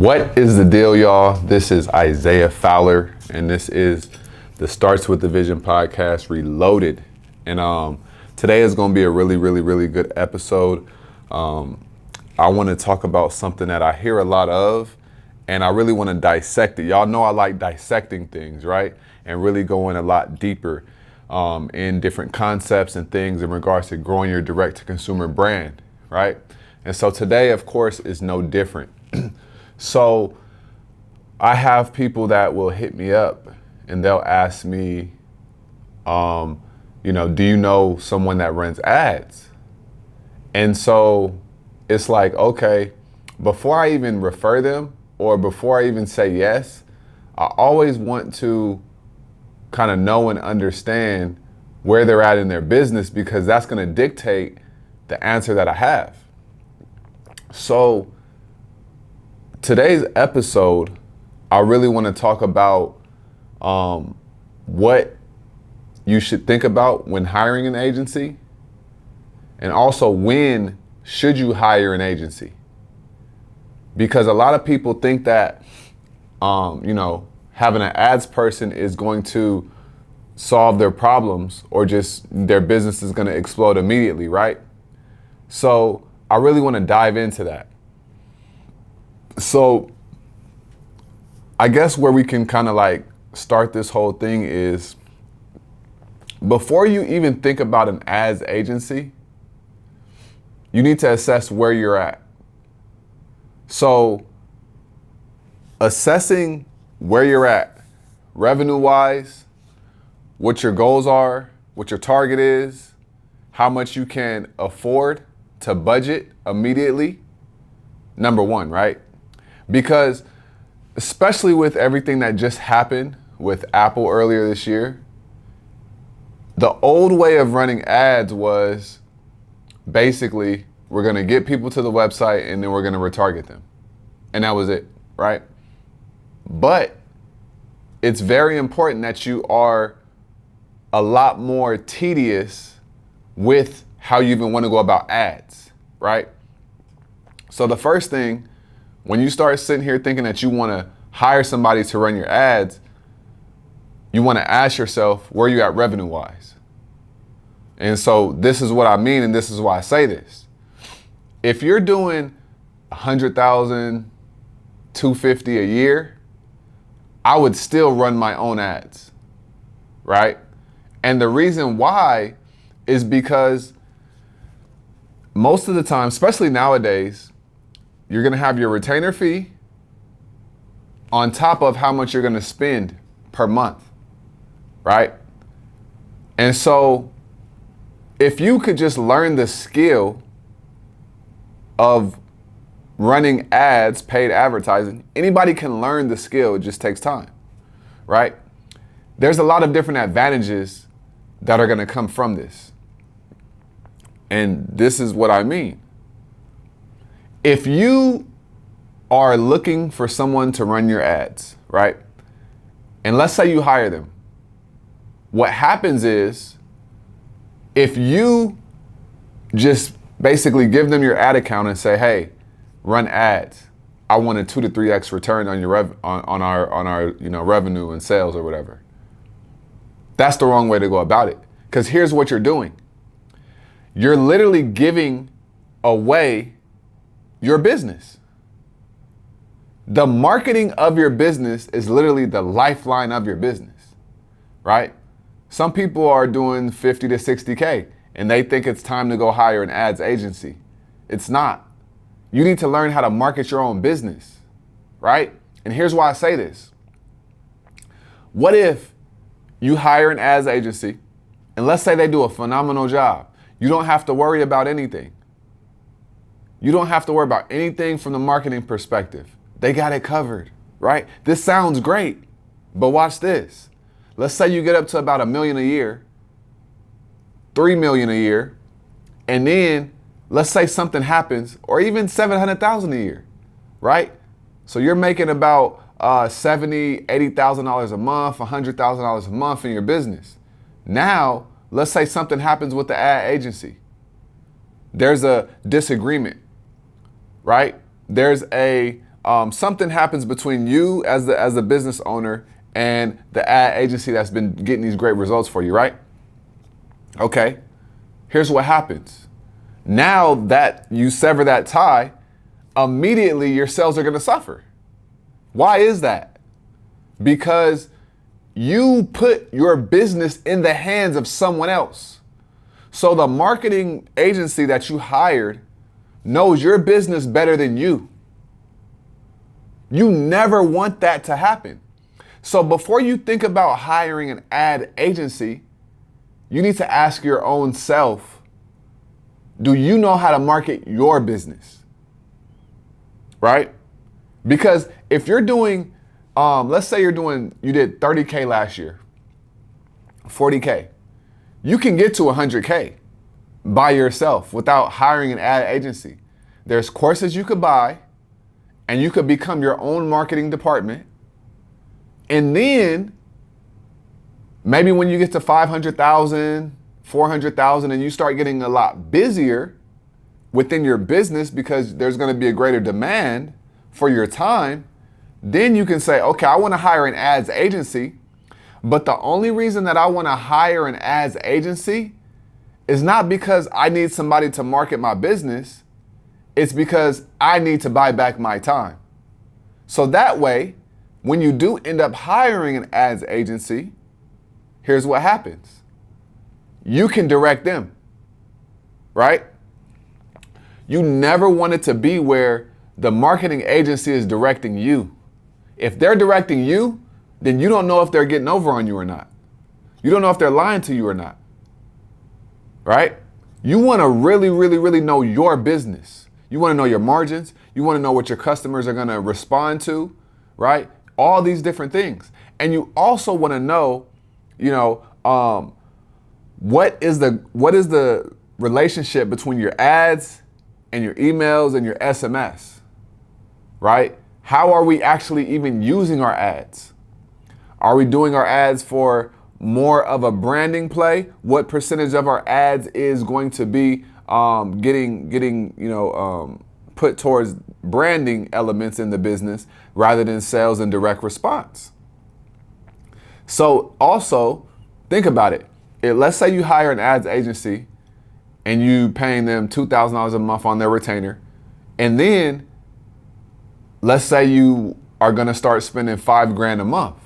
What is the deal, y'all? This is Isaiah Fowler, and this is the Starts with the Vision podcast, Reloaded. And today is going to be a really good episode. I want to talk about something that I hear a lot of, and I really want to dissect it. Y'all know I like dissecting things, right? And really going a lot deeper in different concepts and things in regards to growing your direct-to-consumer brand, right? And so today, of course, is no different. So I have people that will hit me up and they'll ask me, do you know someone that runs ads? And so it's like, okay, before I even refer them or before I even say yes, I always want to kind of know and understand where they're at in their business, because that's going to dictate the answer that I have. So today's episode, I really want to talk about what you should think about when hiring an agency, and also when should you hire an agency. Because a lot of people think that having an ads person is going to solve their problems, or just their business is going to explode immediately, right? So I really want to dive into that. So I guess where we can kind of like start this whole thing is, before you even think about an ads agency, you need to assess where you're at. So assessing where you're at, revenue-wise, what your goals are, what your target is, how much you can afford to budget immediately, number one, right? Because especially with everything that just happened with Apple earlier this year, the old way of running ads was basically, we're going to get people to the website and then we're going to retarget them. And that was it, right? But it's very important that you are a lot more tedious with how you even want to go about ads, right? So the first thing, when you start sitting here thinking that you want to hire somebody to run your ads, you want to ask yourself, where you at revenue-wise? And so this is what I mean, and this is why I say this. If you're doing $100,000, $250 a year, I would still run my own ads, right? And the reason why is because most of the time, especially nowadays, you're going to have your retainer fee on top of how much you're going to spend per month, right? And so if you could just learn the skill of running ads, paid advertising, anybody can learn the skill. It just takes time, right? There's a lot of different advantages that are going to come from this. And this is what I mean. If you are looking for someone to run your ads, right? And let's say you hire them. What happens is, if you just basically give them your ad account and say, hey, run ads, I want a 2 to 3x return on your on our revenue and sales or whatever. That's the wrong way to go about it. Because here's what you're doing. You're literally giving away your business. The marketing of your business is literally the lifeline of your business, right? Some people are doing 50 to 60K and they think it's time to go hire an ads agency. It's not. You need to learn how to market your own business, right? And here's why I say this. What if you hire an ads agency and let's say they do a phenomenal job? You don't have to worry about anything. You don't have to worry about anything from the marketing perspective. They got it covered, right? This sounds great, but watch this. Let's say you get up to about $1 million a year, $3 million a year, and then let's say something happens, or even $700,000 a year, right? So you're making about $70,000, $80,000 a month, $100,000 a month in your business. Now, let's say something happens with the ad agency. There's a disagreement, right? There's a something happens between you as the business owner and the ad agency that's been getting these great results for you, right? Okay, here's what happens. Now that you sever that tie, immediately your sales are going to suffer. Why is that? Because you put your business in the hands of someone else. So the marketing agency that you hired knows your business better than you. You never want that to happen. So before you think about hiring an ad agency, you need to ask your own self, do you know how to market your business? Right? Because if you're doing, let's say you did 30K last year, 40K. You can get to 100K by yourself without hiring an ad agency. There's courses you could buy, and you could become your own marketing department. And then maybe when you get to 500,000, 400,000, and you start getting a lot busier within your business because there's going to be a greater demand for your time, then you can say, okay, I want to hire an ads agency. But the only reason that I want to hire an ads agency is not because I need somebody to market my business. It's because I need to buy back my time. So that way, when you do end up hiring an ads agency, here's what happens. You can direct them, right? You never want it to be where the marketing agency is directing you. If they're directing you, then you don't know if they're getting over on you or not. You don't know if they're lying to you or not, right? You want to really, really, really know your business. You want to know your margins. You want to know what your customers are going to respond to, right? All these different things. And you also want to know, what is the relationship between your ads and your emails and your SMS, right? How are we actually even using our ads? Are we doing our ads for more of a branding play? What percentage of our ads is going to be getting put towards branding elements in the business rather than sales and direct response? So also think about it. Let's say you hire an ads agency and you paying them $2,000 a month on their retainer, and then let's say you are going to start spending $5,000 a month.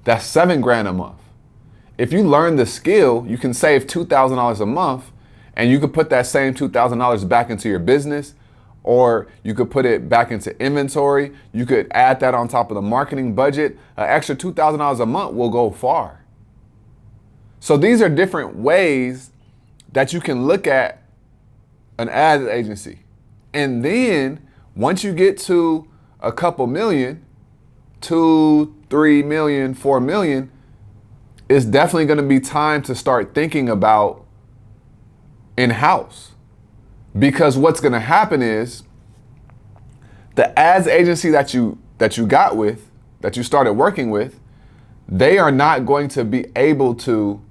That's $7,000 a month. If you learn the skill, you can save $2,000 a month, and you could put that same $2,000 back into your business, or you could put it back into inventory. You could add that on top of the marketing budget. An extra $2,000 a month will go far. So these are different ways that you can look at an ad agency. And then once you get to a couple million, 2, 3 million, 4 million, it's definitely going to be time to start thinking about in-house. Because what's going to happen is the ads agency that you started working with, they are not going to be able to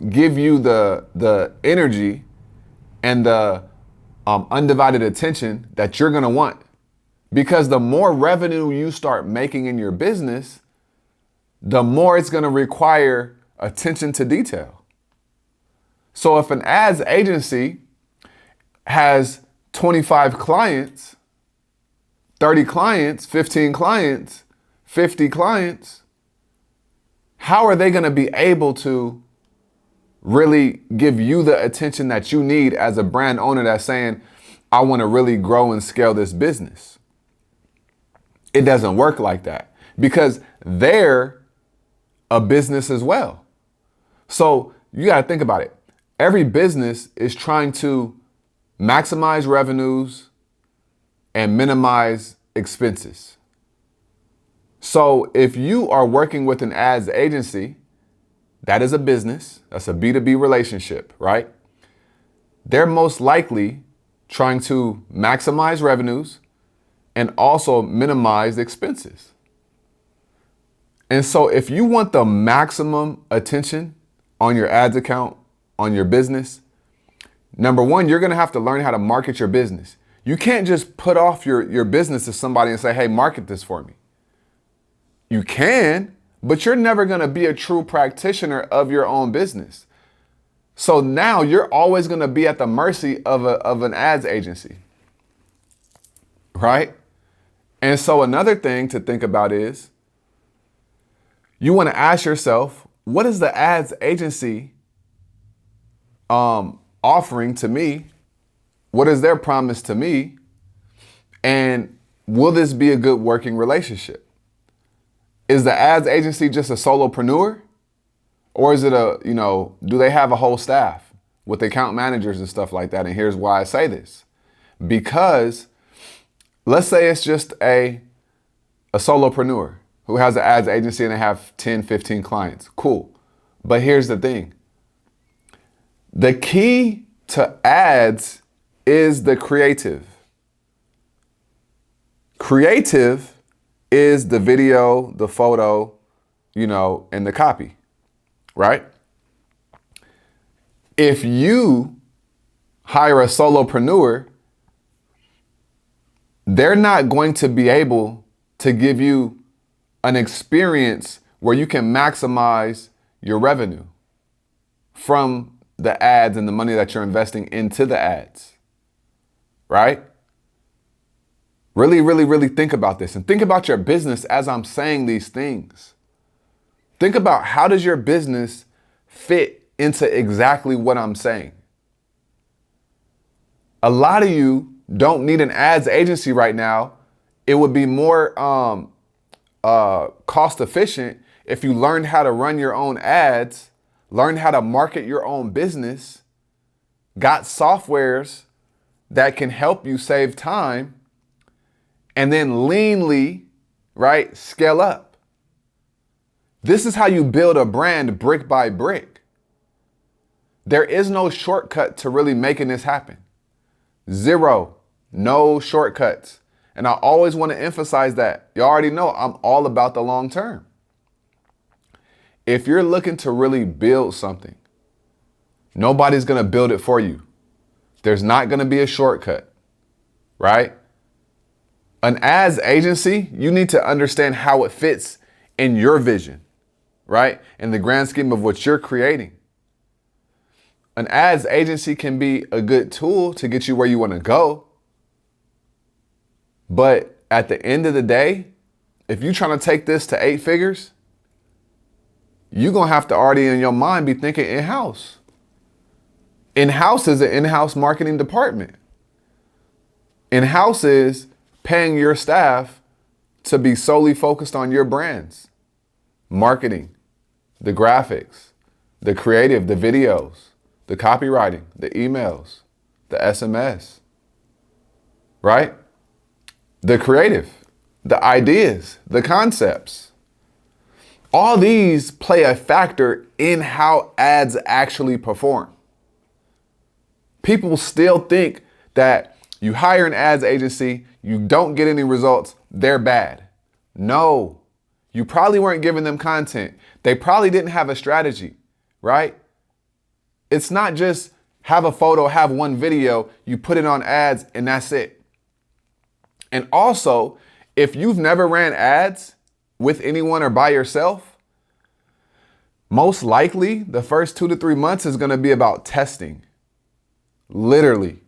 give you the energy and the undivided attention that you're going to want. Because the more revenue you start making in your business, the more it's going to require attention to detail. So if an ads agency has 25 clients, 30 clients, 15 clients, 50 clients, how are they going to be able to really give you the attention that you need as a brand owner that's saying, I want to really grow and scale this business? It doesn't work like that because they're a business as well. So you got to think about it. Every business is trying to maximize revenues and minimize expenses. So if you are working with an ads agency, that is a business. That's a B2B relationship, right? They're most likely trying to maximize revenues and also minimize expenses. And so if you want the maximum attention on your ads account, on your business, number one, you're going to have to learn how to market your business. You can't just put off your business to somebody and say, hey, market this for me. You can, but you're never going to be a true practitioner of your own business. So now you're always going to be at the mercy of an ads agency, right? And so another thing to think about is you want to ask yourself, what is the ads agency offering to me? What is their promise to me? And will this be a good working relationship? Is the ads agency just a solopreneur? Or is it do they have a whole staff with account managers and stuff like that? And here's why I say this. Because let's say it's just a solopreneur who has an ads agency and they have 10, 15 clients. Cool. But here's the thing. The key to ads is the creative. Creative is the video, the photo, and the copy, right? If you hire a solopreneur, they're not going to be able to give you an experience where you can maximize your revenue from the ads and the money that you're investing into the ads, right? Really, really, really think about this and think about your business as I'm saying these things. Think about how does your business fit into exactly what I'm saying. A lot of you don't need an ads agency right now. It would be more cost efficient if you learned how to run your own ads, learned how to market your own business, got softwares that can help you save time, and then leanly, right, scale up. This is how you build a brand brick by brick. There is no shortcut to really making this happen. Zero, no shortcuts. And I always want to emphasize that. You already know I'm all about the long term. If you're looking to really build something, nobody's going to build it for you. There's not going to be a shortcut, right? An ads agency, you need to understand how it fits in your vision, right? In the grand scheme of what you're creating. An ads agency can be a good tool to get you where you want to go. But at the end of the day, if you're trying to take this to 8 figures, you're going to have to already in your mind be thinking in-house. In-house is an in-house marketing department. In-house is paying your staff to be solely focused on your brands, marketing, the graphics, the creative, the videos, the copywriting, the emails, the SMS, right? The creative, the ideas, the concepts. All these play a factor in how ads actually perform. People still think that you hire an ads agency, you don't get any results, they're bad. No, you probably weren't giving them content. They probably didn't have a strategy, right? It's not just have a photo, have one video, you put it on ads and that's it. And also, if you've never ran ads with anyone or by yourself, most likely the first 2 to 3 months is going to be about testing. Literally.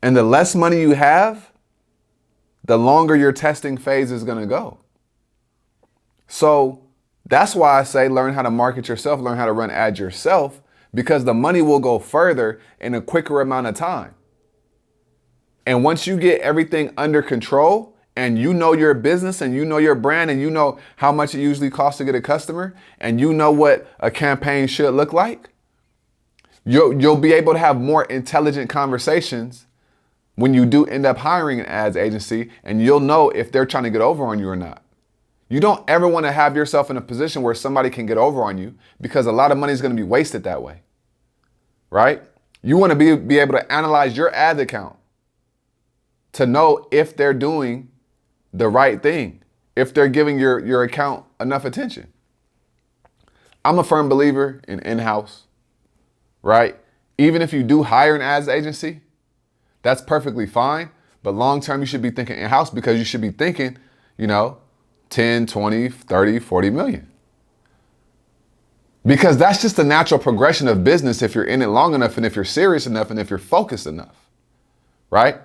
And the less money you have, the longer your testing phase is going to go. So that's why I say learn how to market yourself, learn how to run ads yourself, because the money will go further in a quicker amount of time. And once you get everything under control and you know your business and you know your brand and you know how much it usually costs to get a customer and you know what a campaign should look like, you'll be able to have more intelligent conversations when you do end up hiring an ads agency, and you'll know if they're trying to get over on you or not. You don't ever want to have yourself in a position where somebody can get over on you, because a lot of money is going to be wasted that way, right? You want to be able to analyze your ad account to know if they're doing the right thing, if they're giving your account enough attention. I'm a firm believer in in-house, right? Even if you do hire an ads agency, That's perfectly fine. But long term, you should be thinking in-house because you should be thinking, 10, 20, 30, 40 million. Because that's just the natural progression of business if you're in it long enough and if you're serious enough and if you're focused enough, right?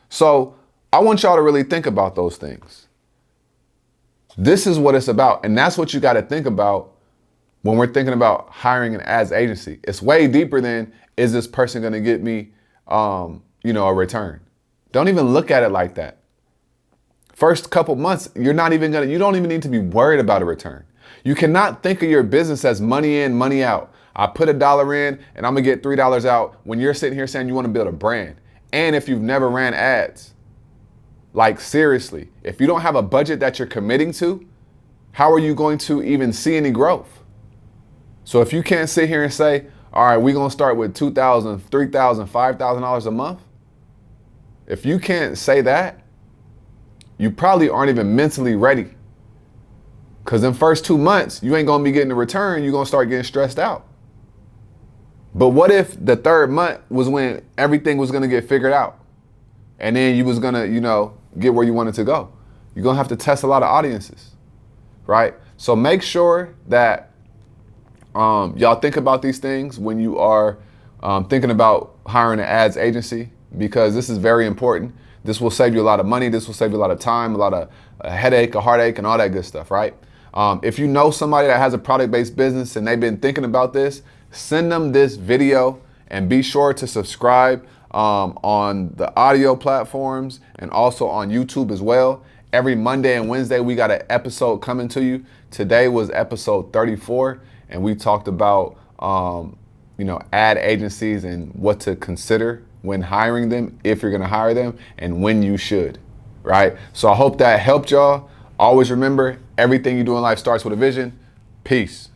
So I want y'all to really think about those things. This is what it's about. And that's what you got to think about when we're thinking about hiring an ads agency. It's way deeper than, is this person going to get me, a return? Don't even look at it like that. First couple months, you don't even need to be worried about a return. You cannot think of your business as money in, money out. I put $1 in and I'm gonna get $3 out when you're sitting here saying you want to build a brand. And if you've never ran ads, like seriously, if you don't have a budget that you're committing to, how are you going to even see any growth? So if you can't sit here and say, all right, we're gonna start with $2,000, $3,000, $5,000 a month. If you can't say that, you probably aren't even mentally ready. Because in first 2 months, you ain't gonna be getting a return, you're gonna start getting stressed out. But what if the third month was when everything was gonna get figured out? And then you was gonna, get where you wanted to go. You're gonna have to test a lot of audiences, right? So make sure that y'all think about these things when you are thinking about hiring an ads agency, because this is very important. This will save you a lot of money. This will save you a lot of time, a lot of headache, a heartache, and all that good stuff, right? If you know somebody that has a product-based business and they've been thinking about this, send them this video and be sure to subscribe on the audio platforms and also on YouTube as well. Every Monday and Wednesday, we got an episode coming to you. Today was episode 34, and we talked about, ad agencies and what to consider when hiring them, if you're gonna hire them, and when you should, right? So I hope that helped y'all. Always remember, everything you do in life starts with a vision. Peace.